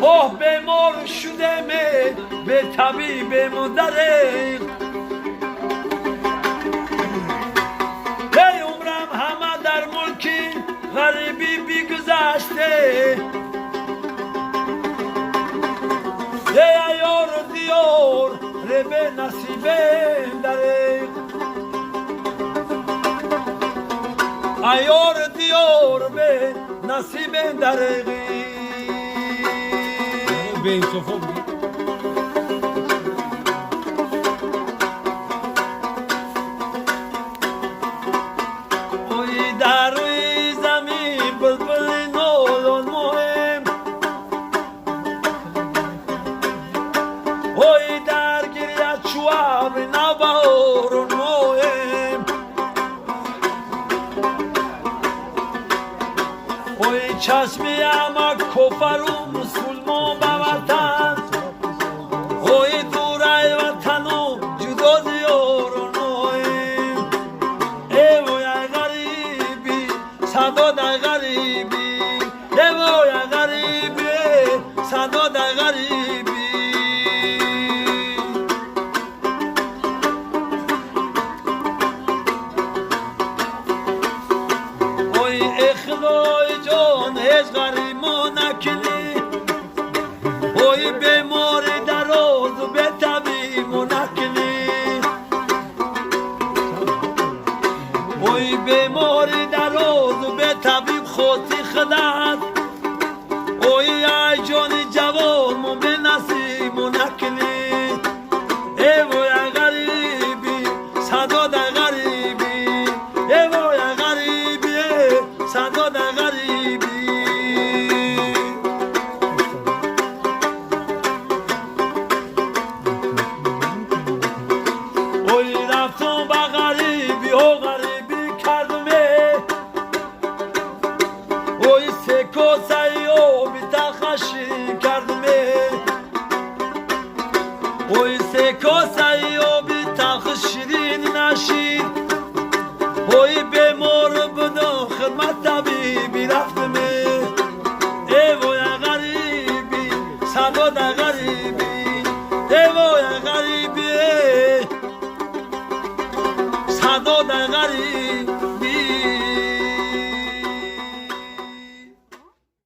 اوه بیمار شدم به طبیب مدرق ای عمرم همه در ملک غریبی بیگذشته ای یار دیار ره به نصیب درق ای یار دیار به نصیب درقی به صفا بگی اوی در روی زمین بلبل نالان مهم اوی در گریت شواب نوبهار مهم اوی چشمی اما کفر و مسلمان به وطن اوی دوره وطن و جدا دیار و نویم ای وای غریبی صدا در غریبی ای وای غریبی صدا در غریبی اوی اخلای جان هیچ غریبا نکنی اوی بیماری دراز و به طبیب نکنی اوی بیماری دراز و به طبیب خودی خدد اوی ای جان جوان مو به نصیب نکنی ای وای غریبی صدا در غریبی ای وای غریبی صدا در غریبی اوی رفتم با غریبی و غریبی کردمه اوی سکو سیو بی تخشی کردمه اوی سکو